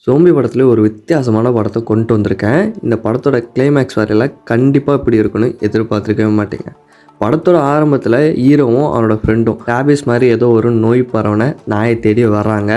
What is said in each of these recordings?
Zombie படத்துல ஒரு வித்தியாசமான படத்தை கொண்டு வந்திருக்கேன். இந்த படத்தோட கிளைமேக்ஸ் வரையில கண்டிப்பாக இப்படி இருக்குன்னு எதிர்பார்த்துருக்கவே மாட்டீங்க. படத்தோட ஆரம்பத்தில் ஹீரோவும் அவனோட ஃப்ரெண்டும் ரேபிஸ் மாதிரி ஏதோ ஒரு நோய் பரவனை நாயை தேடி வர்றாங்க.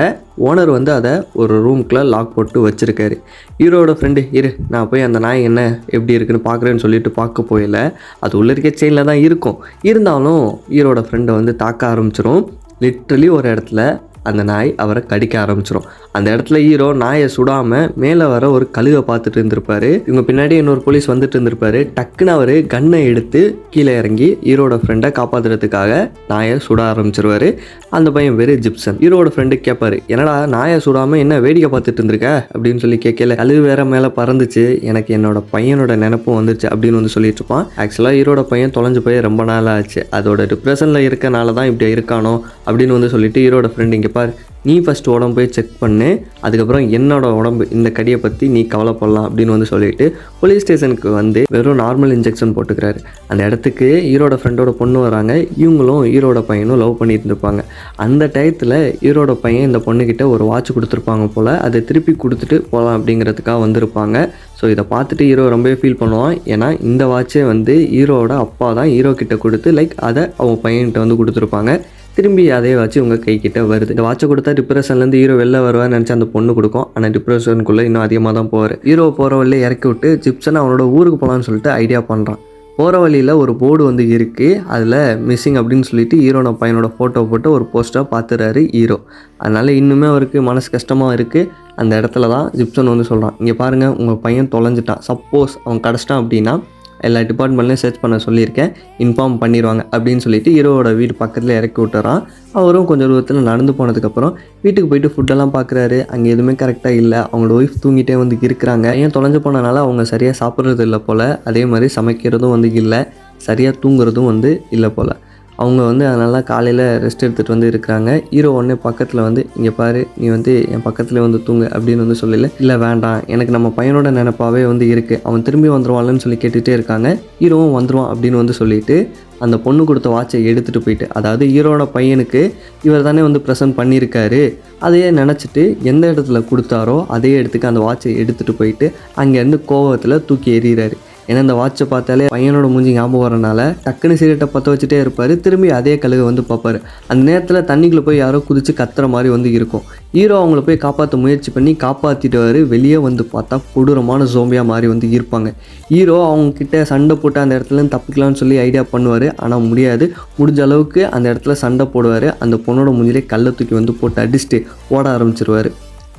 ஓனர் வந்து அதை ஒரு ரூம்குள்ளே லாக் போட்டு வச்சுருக்காரு. ஹீரோட ஃப்ரெண்டு நான் போய் அந்த நாய் என்ன எப்படி இருக்குன்னு பார்க்குறேன்னு சொல்லிட்டு பார்க்க போயில அது உள்ள இருக்க செயினில் தான் இருக்கும். இருந்தாலும் ஹீரோட ஃப்ரெண்டை வந்து தாக்க ஆரம்பிச்சிடும். லிட்ரலி ஒரு இடத்துல அந்த நாய் அவரை கடிக்க ஆரம்பிச்சிடும். அந்த இடத்துல ஹீரோ நாயை சுடாமல் மேலே வர ஒரு கழுகை பார்த்துட்டு இருந்திருப்பாரு. இவங்க பின்னாடி இன்னொரு போலீஸ் வந்துட்டு இருந்திருப்பாரு. டக்குன்னு அவர் கன்னை எடுத்து கீழே இறங்கி ஹீரோட ஃப்ரெண்டை காப்பாற்றுறதுக்காக நாயை சுட ஆரம்பிச்சிருவாரு. அந்த பையன் பேர் ஜிப்சன். ஹீரோட ஃப்ரெண்டு கேட்பாரு, என்னடா நாயை சுடாமல் என்ன வேடிக்கை பார்த்துட்டு இருந்திருக்க அப்படின்னு சொல்லி கேட்கல. கழுகு வேற மேலே பறந்துச்சு, எனக்கு என்னோட பையனோட நினப்பும் வந்துருச்சு அப்படின்னு வந்து சொல்லிட்டு இருப்பான். ஆக்சுவலாக ஹீரோட பையன் தொலைஞ்சு போய் ரொம்ப நாள் ஆச்சு. அதோட டிப்ரெஷனில் இருக்கனால தான் இப்படி இருக்கானோ அப்படின்னு வந்து சொல்லிட்டு ஹீரோட ஃப்ரெண்டு இங்கே பார், நீ ஃபஸ்ட்டு உடம்பு போய் செக் பண்ணு, அதுக்கப்புறம் என்னோடய உடம்பு இந்த கடியை பற்றி நீ கவலைப்படலாம் அப்படின்னு வந்து சொல்லிட்டு போலீஸ் ஸ்டேஷனுக்கு வந்து வெறும் நார்மல் இன்ஜெக்ஷன் போட்டுக்கிறாரு. அந்த இடத்துக்கு ஹீரோட ஃப்ரெண்டோட பொண்ணு வராங்க. இவங்களும் ஹீரோட பையனும் லவ் பண்ணிட்டு இருந்திருப்பாங்க. அந்த டயத்தில் ஹீரோட பையன் இந்த பொண்ணுக்கிட்ட ஒரு வாட்ச் கொடுத்துருப்பாங்க போல், அதை திருப்பி கொடுத்துட்டு போகலாம் அப்படிங்கிறதுக்காக வந்திருப்பாங்க. ஸோ இதை பார்த்துட்டு ஹீரோ ரொம்பவே ஃபீல் பண்ணுவான். ஏன்னா இந்த வாட்சை வந்து ஹீரோட அப்பா தான் ஹீரோ கிட்ட கொடுத்து அதை அவங்க பையன்கிட்ட வந்து கொடுத்துருப்பாங்க. திரும்பி அதே வாட்ச் உங்க கை கிட்ட வருது. இந்த வாட்சை கொடுத்தா டிப்ரெஷன்லேருந்து ஹீரோ வெளில வருவான்னு நினச்சி அந்த பொண்ணு கொடுக்கும். ஆனால் டிப்ரெஷனுக்குள்ளே இன்னும் அதிகமாக தான் போவார். ஹீரோ போகிற வழியில் இறக்கி விட்டு ஜிப்சன் அவனோட ஊருக்கு போகலான்னு சொல்லிட்டு ஐடியா பண்ணுறான். போகிற வழியில் ஒரு போர்டு வந்து இருக்குது, அதில் மிஸ்ஸிங் அப்படின்னு சொல்லிட்டு ஹீரோன பையனோட ஃபோட்டோ போட்டு ஒரு போஸ்ட்டாக பார்த்துறாரு ஹீரோ. அதனால் இன்னுமே அவருக்கு மனசு கஷ்டமாக இருக்குது. அந்த இடத்துல தான் ஜிப்சன் வந்து சொல்கிறான், இங்கே பாருங்கள் உங்கள் பையன் தொலைஞ்சிட்டான், சப்போஸ் அவன் கிடச்சிட்டான் அப்படின்னா எல்லா டிபார்ட்மெண்ட்லையும் சர்ச் பண்ண சொல்லியிருக்கேன், இன்ஃபார்ம் பண்ணிடுவாங்க அப்படின்னு சொல்லிட்டு ஹீரோவோட வீடு பக்கத்தில் இறக்கி விட்டுறான். அவரும் கொஞ்சம் தூரத்தில் நடந்து போனதுக்கப்புறம் வீட்டுக்கு போயிட்டு ஃபுட்டெல்லாம் பார்க்குறாரு. அங்கே எதுவுமே கரெக்டாக இல்லை. அவங்களோட ஒய்ஃப் தூங்கிட்டே வந்து இருக்கிறாங்க. ஏன் தொலைஞ்சு போனனால அவங்க சரியாக சாப்பிட்றது இல்லை போல், அதே மாதிரி சமைக்கிறதும் வந்து இல்லை, சரியாக தூங்குறதும் வந்து இல்லை போல். அவங்க வந்து அதனால காலையில் ரெஸ்ட் எடுத்துகிட்டு வந்து இருக்கிறாங்க. ஹீரோ உடனே பக்கத்தில் வந்து, இங்கே பாரு நீ வந்து என் பக்கத்தில் வந்து தூங்கு அப்படின்னு வந்து சொல்லல. இல்லை வேண்டாம், எனக்கு நம்ம பையனோட நினைப்பாவே வந்து இருக்குது, அவன் திரும்பி வந்துடுவான்லன்னு சொல்லி கேட்டுகிட்டே இருக்காங்க. ஹீரோவும் வந்துடுவான் அப்படின்னு வந்து சொல்லிட்டு அந்த பொண்ணு கொடுத்த வாட்சை எடுத்துகிட்டு போயிட்டு, அதாவது ஹீரோட பையனுக்கு இவர் தானே வந்து ப்ரெசன்ட் பண்ணியிருக்காரு, அதையே நினச்சிட்டு எந்த இடத்துல கொடுத்தாரோ அதே இடத்துக்கு அந்த வாட்சை எடுத்துகிட்டு போயிட்டு அங்கேருந்து கோவத்தில் தூக்கி எறிகிறாரு. ஏன்னா இந்த வாட்சை பார்த்தாலே பையனோட மூஞ்சி ஞாபகம் வரனால டக்குன்னு சிகரெட்டை பற்ற வச்சுட்டே இருப்பார். திரும்பி அதே கழுகை வந்து பார்ப்பார். அந்த நேரத்தில் தண்ணிக்குள்ளே போய் யாரோ குதித்து கத்துற மாதிரி வந்து இருக்கும். ஹீரோ அவங்கள போய் காப்பாற்ற முயற்சி பண்ணி காப்பாற்றிட்டு வெளியே வந்து பார்த்தா கொடூரமான ஜோம்பியாக மாதிரி வந்து இருப்பாங்க. ஹீரோ அவங்கக்கிட்ட சண்டை போட்டு அந்த இடத்துல தப்பிக்கலாம்னு சொல்லி ஐடியா பண்ணுவார். ஆனால் முடியாது. முடிஞ்ச அளவுக்கு அந்த இடத்துல சண்டை போடுவார். அந்த பொண்ணோட மூஞ்சிலே கல்லை தூக்கி வந்து போட்டு அடிச்சுட்டு ஓட ஆரம்பிச்சிருவார்.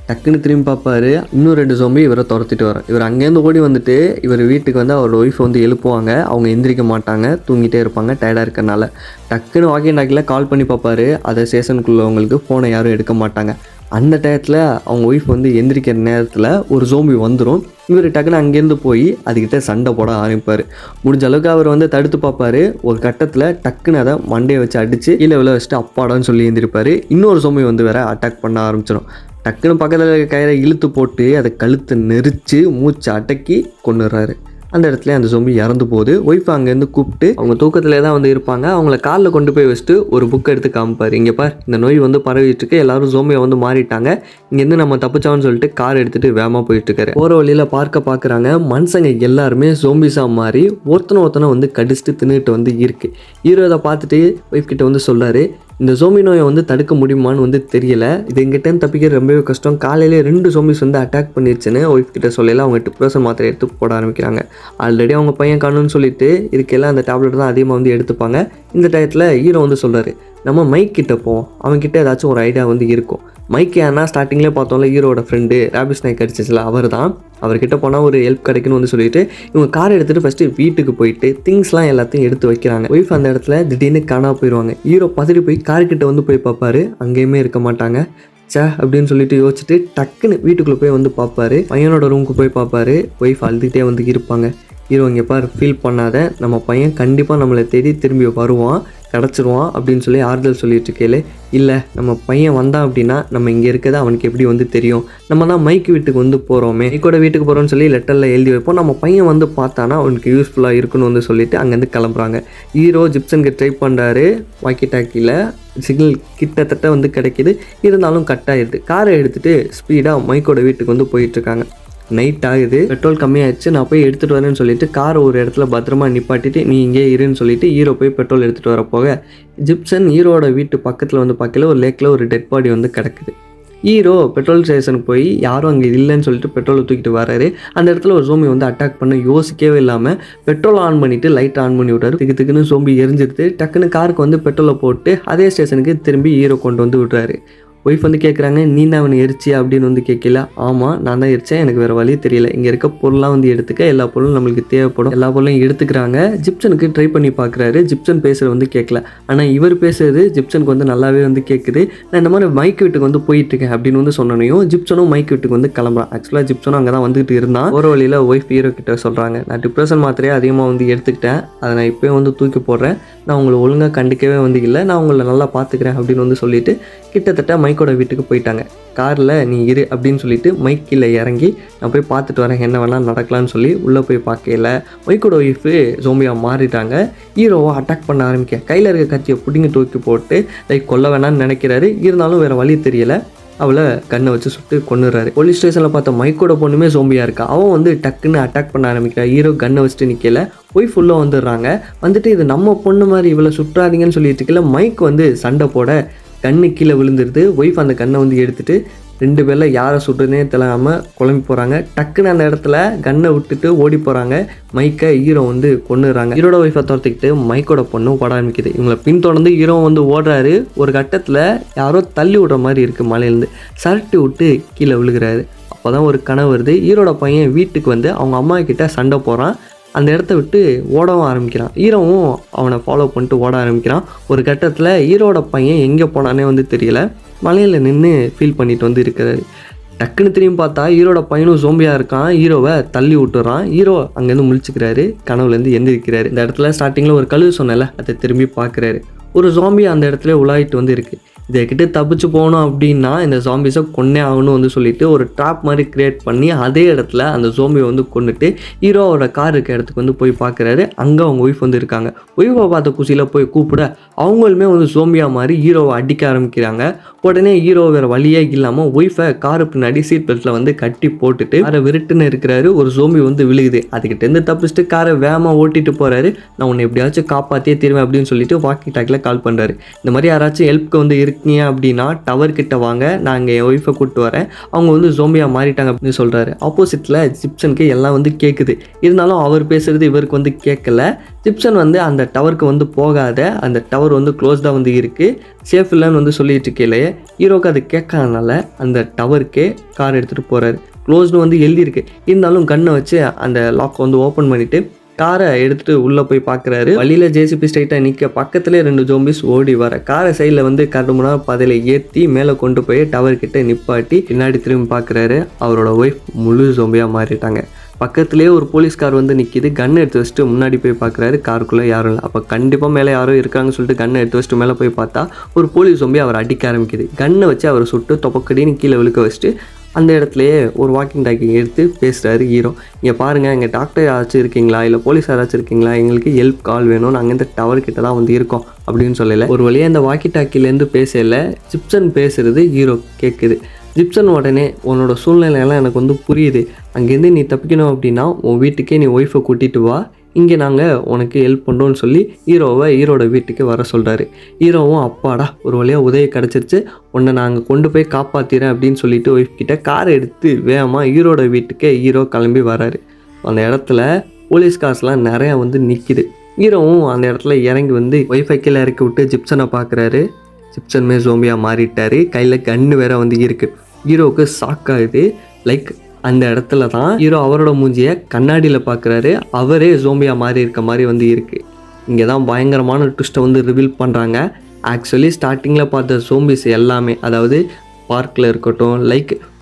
டக்குன்னு திரும்பி பார்ப்பாரு, இன்னும் 2 ஜோம்பி இவரை துரத்திட்டு வரும். இவர் அங்கேருந்து ஓடி வந்துட்டு இவர் வீட்டுக்கு வந்து அவரோட ஒய்ஃப் வந்து எழுப்புவாங்க. அவங்க எந்திரிக்க மாட்டாங்க, தூங்கிட்டே இருப்பாங்க டயர்டாக இருக்கறனால. டக்குன்னு வாக்கி டாக்கில் கால் பண்ணி பார்ப்பாரு. அதை ஸ்டேஷனுக்குள்ளவங்களுக்கு ஃபோனை யாரும் எடுக்க மாட்டாங்க. அந்த டயத்தில் அவங்க ஒய்ஃப் வந்து எந்திரிக்கிற நேரத்தில் ஒரு ஜோம்பி வந்துடும். இவர் டக்குன்னு அங்கேருந்து போய் அதுக்கிட்ட சண்டை போட ஆரம்பிப்பார். முடிஞ்ச அளவுக்கு அவர் வந்து தடுத்து பார்ப்பாரு. ஒரு கட்டத்தில் டக்குன்னு அதை மண்டையை வச்சு அடித்து கீழே விழ வச்சுட்டு அப்பாடான்னு சொல்லி எழுந்திருப்பார். இன்னொரு ஜோம்பி வந்து வேற அட்டாக் பண்ண ஆரம்பிச்சிடும். டக்குன்னு பக்கத்தில் இருக்க கயிறை இழுத்து போட்டு அதை கழுத்தை நெரிச்சு மூச்சை அடக்கி கொண்டுடுறாரு. அந்த இடத்துல அந்த ஜோம்பி இறந்து போகுது. ஒய்ஃப் அங்கேருந்து கூப்பிட்டு அவங்க தூக்கத்திலே தான் வந்து இருப்பாங்க. அவங்கள காலில் கொண்டு போய் வச்சுட்டு ஒரு புக்கை எடுத்து காமிப்பார். இங்கே பார், இந்த நோய் வந்து பரவிட்டு இருக்கு, எல்லாரும் ஜோம்பியை வந்து மாறிட்டாங்க, இங்கேருந்து நம்ம தப்பிச்சான்னு சொல்லிட்டு கார் எடுத்துகிட்டு வேகமாக போயிட்டு இருக்காரு. போகிற வழியில் பார்க்குறாங்க மனுஷங்க எல்லாருமே ஜோம்பிஸாக மாறி ஒருத்தனை வந்து கடிச்சிட்டு தின்னுட்டு வந்து இருக்குது. ஹீரோ அதை பார்த்துட்டு ஒய்ஃப் கிட்ட வந்து சொல்கிறாரு, இந்த ஜோம்பி நோயை வந்து தடுக்க முடியுமான்னு வந்து தெரியல, இது எங்கிட்டேன்னு தப்பிக்கிறது ரொம்பவே கஷ்டம், காலையிலே 2 ஜோம்பிஸ் வந்து அட்டாக் பண்ணிடுச்சுன்னு ஒய்ஃப் கிட்ட சொல்லல. அவங்க டிப்ரெஷன் மாத்திரை எடுத்து போட ஆரம்பிக்கிறாங்க. ஆல்ரெடி அவங்க பையன் காணுன்னு சொல்லிட்டு இதுக்கெல்லாம் அந்த டேப்லெட் தான் அதிகமாக வந்து எடுத்துப்பாங்க. இந்த டயத்தில் ஹீரோ வந்து சொல்கிறாரு, நம்ம மைக் கிட்ட போவோம், அவன்கிட்ட ஏதாச்சும் ஒரு ஐடியா வந்து இருக்கும். மைக் ஏன்னா ஸ்டார்டிங்லேயே பார்த்தோம்ல ஹீரோட ஃப்ரெண்டு ரேபிஸ் நாய் கடிச்சிச்சுல, அவர் தான். அவர்கிட்ட போனால் ஒரு ஹெல்ப் கிடைக்குன்னு வந்து சொல்லிட்டு இவங்க காரை எடுத்துகிட்டு ஃபஸ்ட்டு வீட்டுக்கு போயிட்டு திங்ஸ்லாம் எல்லாத்தையும் எடுத்து வைக்கிறாங்க. ஒய்ஃப் அந்த இடத்துல திடீர்னு காணாம போயிடுவாங்க. ஹீரோ பதறி போய் கார்கிட்ட வந்து போய் பார்ப்பாரு. அங்கேயுமே இருக்க மாட்டாங்க. அப்படின்னு சொல்லிட்டு யோசிச்சுட்டு டக்குன்னு வீட்டுக்குள்ளே போய் வந்து பார்ப்பாரு. பையனோட ரூமுக்கு போய் பார்ப்பாரு. ஒய்ஃப் அழுதுகிட்டே வந்து இருப்பாங்க. ஹீரோ இங்கே பார், ஃபீல் பண்ணாத, நம்ம பையன் கண்டிப்பாக நம்மளை தேடி திரும்பி வருவான், கிடச்சிருவான் அப்படின்னு சொல்லி ஆறுதல் சொல்லிட்டு இருக்கையில, இல்லை நம்ம பையன் வந்தான் அப்படின்னா நம்ம இங்கே இருக்கிறது அவனுக்கு எப்படி வந்து தெரியும், நம்ம தான் மைக்கு வீட்டுக்கு வந்து போகிறோமே, மைக்கோட வீட்டுக்கு போகிறோன்னு சொல்லி லெட்டரில் எழுதி வைப்போம், நம்ம பையன் வந்து பார்த்தானா அவனுக்கு யூஸ்ஃபுல்லாக இருக்குன்னு வந்து சொல்லிட்டு அங்கேருந்து கிளம்புறாங்க. ஹீரோ ஜிப்சனுக்கு ட்ரை பண்ணுறாரு, வாக்கி டாக்கியில் சிக்னல் கிட்டத்தட்ட வந்து கிடைக்கிது, இருந்தாலும் கட் ஆகிடுது. காரை எடுத்துகிட்டு ஸ்பீடாக மைக்கோட வீட்டுக்கு வந்து போயிட்டுருக்காங்க. நைட் ஆகுது, பெட்ரோல் கம்மியாகிடுச்சு, நான் போய் எடுத்துகிட்டு வரேன்னு சொல்லிட்டு காரை ஒரு இடத்துல பத்திரமா நிப்பாட்டிட்டு நீ இங்கே இருன்னு சொல்லிட்டு ஹீரோ போய் பெட்ரோல் எடுத்துகிட்டு வர போக ஜிப்சன் ஹீரோட வீட்டு பக்கத்தில் வந்து பார்க்கல ஒரு லேக்கில் ஒரு டெட் பாடி வந்து கிடக்குது. ஹீரோ பெட்ரோல் ஸ்டேஷனுக்கு போய் யாரும் அங்கே இல்லைன்னு சொல்லிட்டு பெட்ரோலை தூக்கிட்டு வராரு. அந்த இடத்துல ஒரு சோம்பி வந்து அட்டாக் பண்ண யோசிக்கவே இல்லாமல் பெட்ரோல் ஆன் பண்ணிவிட்டு லைட் ஆன் பண்ணி விட்றாரு. திக்குன்னு சோம்பி எரிஞ்சிருது. டக்குன்னு காருக்கு வந்து பெட்ரோலை போட்டு அதே ஸ்டேஷனுக்கு திரும்பி ஹீரோ கொண்டு வந்து விட்றாரு. ஒய்ஃப் வந்து கேட்குறாங்க, நீ தான் அவனை எரிச்சியா அப்படின்னு வந்து கேட்கல. ஆமாம் நான் தான் எரிச்சேன், எனக்கு வேறு வழி தெரியல, இங்கே இருக்க பொருள்லாம் வந்து எடுத்துக்க, எல்லா பொருளும் நம்மளுக்கு தேவைப்படும், எல்லா பொருளையும் எடுத்துக்கிறாங்க. ஜிப்சனுக்கு ட்ரை பண்ணி பார்க்குறாரு, ஜிப்சன் பேசுகிறது வந்து கேட்கல. ஆனால் இவர் பேசுறது ஜிப்சனுக்கு வந்து நல்லாவே வந்து கேட்குது. நான் இந்த மாதிரி மைக் வீட்டுக்கு வந்து போயிட்டுருக்கேன் அப்படின்னு வந்து சொன்னனையும் ஜிப்சனும் மைக் வீட்டுக்கு வந்து கிளம்புறான். ஆக்சுவலாக ஜிப்சனும் அங்கே தான் வந்துட்டு இருந்தான். ஒரு வழியில் ஒய்ஃப் ஹீரோ கிட்ட சொல்கிறாங்க, நான் டிப்ரெஷன் மாத்திரையே அதிகமாக வந்து எடுத்துக்கிட்டேன், அதை நான் இப்போயே வந்து தூக்கி போடுறேன், நான் உங்களை ஒழுங்காக கண்டிக்கவே வந்து இல்லை, நான் உங்களை நல்லா பார்த்துக்கிறேன் அப்படின்னு வந்து சொல்லிட்டு கிட்டத்தட்ட மைக்கோட வீட்டுக்கு போயிட்டாங்க. காரில் நீ இரு அப்படின்னு சொல்லிட்டு மைக் கீழே இறங்கி நான் போய் பார்த்துட்டு வரேன் என்ன வேணால் நடக்கலான்னு சொல்லி உள்ளே போய் பார்க்கல மைக்கோட ஒய்ஃபு ஜோம்பியாக மாறிட்டாங்க. ஹீரோவை அட்டாக் பண்ண ஆரம்பிக்க கையில் இருக்க கத்தியை பிடிங்கி தூக்கி போட்டு கொல்ல வேணான்னு நினைக்கிறாரு. இருந்தாலும் வேறு வழி தெரியலை, அவளை கண்ணை வச்சு சுட்டு கொண்டுறாரு. போலீஸ் ஸ்டேஷனில் பார்த்த மைக்கோட பொண்ணுமே சோம்பியாக இருக்கா. அவன் வந்து டக்குன்னு அட்டாக் பண்ண ஆரம்பிக்கிறா. ஹீரோ கண்ணை வச்சுட்டு நிற்கல, போய் ஃபுல்லாக வந்துடுறாங்க. வந்துட்டு இது நம்ம பொண்ணு மாதிரி இவளை சுற்றாதீங்கன்னு சொல்லிட்டு இருக்கல. மைக் வந்து சண்டை போட கண்ணு கீழே விழுந்துருது. ஒய்ஃப் அந்த கண்ணை வந்து எடுத்துகிட்டு 2 பேரில் யாரை சுட்டுறதுனே தெரியாமல் குழம்பி போகிறாங்க. டக்குன்னு அந்த இடத்துல கண்ணை விட்டுட்டு ஓடி போகிறாங்க. மைக்கை ஹீரோ வந்து கொண்டுறாங்க. ஹீரோட ஒய்ஃபை துரத்திக்கிட்டு மைக்கோட பொண்ணு ஓட ஆரம்பிக்குது. இவங்களை பின்தொடர்ந்து ஹீரோ வந்து ஓடுறாரு. ஒரு கட்டத்தில் யாரோ தள்ளி விடுற மாதிரி இருக்குது, மலையிலேருந்து சரட்டி விட்டு கீழே விழுகிறாரு. அப்போ தான் ஒரு கனவு வருது. ஹீரோட பையன் வீட்டுக்கு வந்து அவங்க அம்மா கிட்ட சண்டை போகிறான். அந்த இடத்த விட்டு ஓடவும் ஆரம்பிக்கிறான். ஹீரோவும் அவனை ஃபாலோ பண்ணிட்டு ஓட ஆரம்பிக்கிறான். ஒரு கட்டத்தில் ஹீரோட பையன் எங்கே போனானே வந்து தெரியல, மலையில் நின்று ஃபீல் பண்ணிட்டு வந்து இருக்கிறாரு. டக்குன்னு திரும்பி பார்த்தா ஹீரோட பையனும் சோம்பியாக இருக்கான். ஹீரோவை தள்ளி விட்டுறான். ஹீரோ அங்கேருந்து முழிச்சுக்கிறாரு, கனவுலேருந்து எந்திரிக்கிறாரு. இந்த இடத்துல ஸ்டார்டிங்கில் ஒரு கழுவு சொன்னல, அதை திரும்பி பார்க்குறாரு. ஒரு ஜாம்பி அந்த இடத்துல உலாயிட்டு வந்து இருக்குது. இதைக்கிட்ட தப்பிச்சு போகணும் அப்படின்னா இந்த ஜாம்பிஸை கொன்னே ஆகணும் வந்து சொல்லிட்டு ஒரு ட்ராப் மாதிரி க்ரியேட் பண்ணி அதே இடத்துல அந்த ஜாம்பியை வந்து கொண்டுட்டு ஹீரோவோட கார் இருக்க இடத்துக்கு வந்து போய் பார்க்குறாரு. அங்கே அவங்க ஒய்ஃப் வந்து இருக்காங்க. ஒய்ஃபை பார்த்த குசியில் போய் கூப்பிட அவங்களுமே வந்து ஜோம்பியாக மாதிரி ஹீரோவை அடிக்க ஆரம்பிக்கிறாங்க. உடனே ஹீரோ வேறு வழியே இல்லாமல் ஒய்ஃபை காரு பின்னாடி சீட் பெல்ட்டில் வந்து கட்டி போட்டுட்டு காரை விருட்டுன்னு இருக்கிறாரு. ஒரு ஜோம்பி வந்து விழுகுது. அதுக்கிட்டேருந்து தப்பிச்சுட்டு காரை வேகமாக ஓட்டிட்டு போகிறாரு. நான் உன்னை எப்படியாச்சும் காப்பாற்றியே தீருவேன் அப்படின்னு சொல்லிட்டு வாக்கி டாக்கில் கால் பண்ணுறாரு. இந்த மாதிரி யாராச்சும் ஹெல்ப்க்கு வந்து இருக்கீங்க அப்படின்னா டவர் கிட்ட வாங்க, நான் இங்கே என் ஒய்ஃபை கூப்பிட்டு வரேன், அவங்க வந்து ஜோம்பியாக மாறிட்டாங்க அப்படின்னு சொல்கிறாரு. ஆப்போசிட்டில் ஜிப்சனுக்கு எல்லாம் வந்து கேட்குது. இருந்தாலும் அவர் பேசுகிறது இவருக்கு வந்து கேட்கல. ஜிப்சன் வந்து அந்த டவருக்கு வந்து போகாத, அந்த டவர் வந்து க்ளோஸ்டாக வந்து இருக்குது, சேஃப் இல்லைன்னு வந்து சொல்லிட்டு இருக்கலையே. ஹீரோக்கு அது கேட்காதனால அந்த டவருக்கே கார் எடுத்துகிட்டு போகிறாரு. க்ளோஸ்டு வந்து எழுதியிருக்கு, இருந்தாலும் கண்ணை வச்சு அந்த லாக்கை வந்து ஓப்பன் பண்ணிவிட்டு காரை எடுத்துகிட்டு உள்ளே போய் பார்க்குறாரு. வழியில் ஜேசிபி ஸ்ட்ரைட்டாக நிற்க பக்கத்துலேயே 2 ஜோம்பிஸ் ஓடி வர காரை சைடில் வந்து கடுமுனா பதில ஏற்றி மேலே கொண்டு போய் டவர்கிட்ட நிப்பாட்டி பின்னாடி திரும்பி பார்க்குறாரு. அவரோட ஒய்ஃப் முழு ஜோம்பியாக மாறிட்டாங்க. பக்கத்துலேயே ஒரு போலீஸ்கார் வந்து நிற்கிது. கன் எடுத்து வச்சுட்டு முன்னாடி போய் பார்க்குறாரு. காருக்குள்ளே யாரும் இல்லை. அப்போ கண்டிப்பாக மேலே யாரோ இருக்காங்கன்னு சொல்லிட்டு கன்னை எடுத்து வச்சுட்டு மேலே போய் பார்த்தா ஒரு போலீஸ் ஜோம்பி அவர் அடிக்க ஆரம்பிக்குது. கன்னை வச்சு அவரை சுட்டு தொப்பக்கடின்னு கீழே விழுக்க வச்சுட்டு அந்த இடத்துலையே ஒரு வாக்கிங் டாக்கிங் எடுத்து பேசுகிறாரு ஹீரோ. இங்கே பாருங்கள், இங்கே டாக்டர் யாராச்சும் இருக்கீங்களா, இல்லை போலீஸ் யாராச்சும் இருக்கீங்களா, எங்களுக்கு ஹெல்ப் கால் வேணும், நாங்கள் இந்த டவர் கிட்ட தான் வந்து இருக்கோம் அப்படின்னு சொல்லலை. ஒரு வழியாக இந்த வாக்கி டாக்கிலேருந்து பேசல ஜிப்சன் பேசுகிறது ஹீரோ கேட்குது. ஜிப்சன் உடனே உன்னோட சூழ்நிலையெல்லாம் எனக்கு வந்து புரியுது, அங்கேருந்து நீ தப்பிக்கணும் அப்படின்னா உன் வீட்டுக்கே நீ ஒய்ஃபை கூட்டிகிட்டு வா, இங்கே நாங்கள் உனக்கு ஹெல்ப் பண்ணுறோன்னு சொல்லி ஹீரோவை ஹீரோட வீட்டுக்கு வர சொல்கிறாரு. ஹீரோவும் அப்பாடா ஒரு வழியாக உதவி கிடச்சிருச்சு, உன்னை நாங்கள் கொண்டு போய் காப்பாற்றிறேன் அப்படின்னு சொல்லிட்டு ஒய்ஃப் கிட்ட காரை எடுத்து வேகமாக ஹீரோட வீட்டுக்கே ஹீரோ கிளம்பி வராரு. அந்த இடத்துல போலீஸ் கார்ஸ்லாம் நிறையா வந்து நிற்கிது. ஹீரோவும் அந்த இடத்துல இறங்கி வந்து ஒய்ஃபை கீழே இறக்கி விட்டு ஜிப்சனை பார்க்குறாரு. ஜிப்சனுமே ஜோம்பியாக மாறிட்டார். கையில் கன்று வேற வந்து இருக்குது. ஹீரோவுக்கு ஷாக்காகுது. அந்த இடத்துல தான் ஹீரோ அவரோட மூஞ்சியை கண்ணாடியில் பார்க்குறாரு. அவரே ஜோம்பியாக மாறி இருக்க மாதிரி வந்து இருக்குது. இங்கே தான் பயங்கரமான ட்விஸ்ட்டை வந்து ரிவீல் பண்ணுறாங்க. ஆக்சுவலி ஸ்டார்டிங்கில் பார்த்த ஜோம்பிஸ் எல்லாமே, அதாவது பார்க்கில் இருக்கட்டும்,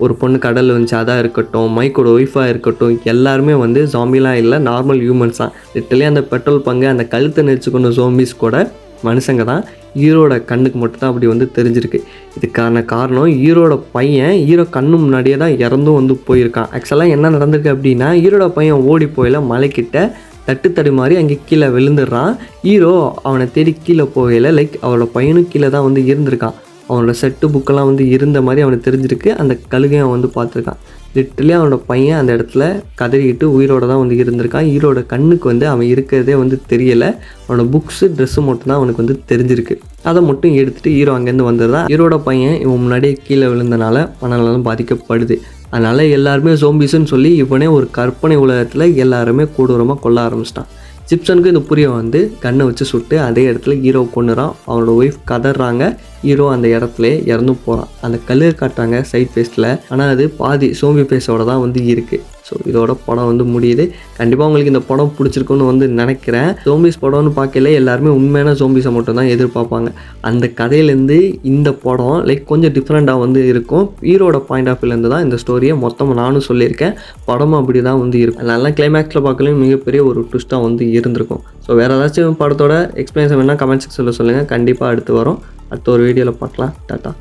ஒரு பொண்ணு கடலில் வந்துச்சு அதாக இருக்கட்டும், மைக்கோட ஒய்ஃபாக இருக்கட்டும், எல்லாருமே வந்து ஜாம்பிலாம் இல்லை, நார்மல் ஹியூமன்ஸ் தான். லிட்டரலி அந்த பெட்ரோல் பங்கு அந்த கழுத்தை நெரிச்சுக்கொண்ட ஜோம்பிஸ் கூட மனுஷங்க தான். ஹீரோட கண்ணுக்கு மட்டும் தான் அப்படி வந்து தெரிஞ்சிருக்கு. இதுக்கான காரணம் ஹீரோட பையன் ஹீரோ கண்ணு முன்னாடியே தான் இறந்தும் வந்து போயிருக்கான். ஆக்சுவலாக என்ன நடந்திருக்கு அப்படின்னா, ஹீரோட பையன் ஓடி போயில மலைக்கிட்ட தட்டு மாதிரி அங்கே கீழே விழுந்துடுறான். ஹீரோ அவனை தேடி கீழே போகையில் அவனோட பையனும் கீழே தான் வந்து இருந்திருக்கான். அவனோட செட்டு புக்கெல்லாம் வந்து இருந்த மாதிரி அவனுக்கு தெரிஞ்சிருக்கு. அந்த கழுகையை அவன் வந்து பார்த்துருக்கான். லிட்டரலி அவனோட பையன் அந்த இடத்துல கதறிக்கிட்டு உயிரோட தான் வந்து இருந்திருக்கான். ஹீரோட கண்ணுக்கு வந்து அவன் இருக்கிறதே வந்து தெரியலை. அவனோட புக்ஸு ட்ரெஸ்ஸு மட்டும்தான் அவனுக்கு வந்து தெரிஞ்சிருக்கு. அதை மட்டும் எடுத்துகிட்டு ஹீரோ அங்கேருந்து வந்துடுறான். ஹீரோட பையன் இவன் முன்னாடியே கீழே விழுந்தனால மனநலம் பாதிக்கப்படுது. அதனால் எல்லாருமே ஜோம்பிஸ்ன்னு சொல்லி இவனே ஒரு கற்பனை உலகத்தில் எல்லாருமே கொடூரமாக கொல்ல ஆரம்பிச்சிட்டான். ஜிப்சனுக்கு இந்த புரிய வந்து கண்ணை வச்சு சுட்டு அதே இடத்துல ஹீரோ கொண்டுறான். அவனோட ஒய்ஃப் கதறாங்க. ஹீரோ அந்த இடத்துல இறந்து போகிறான். அந்த கல்லு காட்டுறாங்க சைட் ஃபேஸில். ஆனால் அது பாதி சோம்பி ஃபேஸோட தான் வந்து இருக்குது. ஸோ இதோட படம் வந்து முடியுது. கண்டிப்பாக உங்களுக்கு இந்த படம் பிடிச்சிருக்குன்னு வந்து நினைக்கிறேன். ஜோம்பிஸ் படம்னு பார்க்கல எல்லாருமே உண்மையான ஜோம்பிஸை மட்டும் தான் எதிர்பார்ப்பாங்க. அந்த கதையிலேருந்து இந்த படம் கொஞ்சம் டிஃப்ரெண்ட்டாக வந்து இருக்கும். ஹீரோட பாயிண்ட் ஆஃப் வியூலேருந்து தான் இந்த ஸ்டோரியை மொத்தமாக நானும் சொல்லியிருக்கேன். படமும் அப்படி தான் வந்து இருக்கும். அதனால கிளைமேக்ஸில் பார்க்கலையும் மிகப்பெரிய ஒரு ட்விஸ்ட்டாக வந்து இருந்திருக்கும். ஸோ வேறு ஏதாச்சும் படத்தோட எக்ஸ்பிளேஷன் வேணால் கமெண்ட் செக்ஷனில் சொல்லுங்கள். கண்டிப்பாக அடுத்து வரும். அடுத்த ஒரு வீடியோவில் பார்க்கலாம். டாட்டா.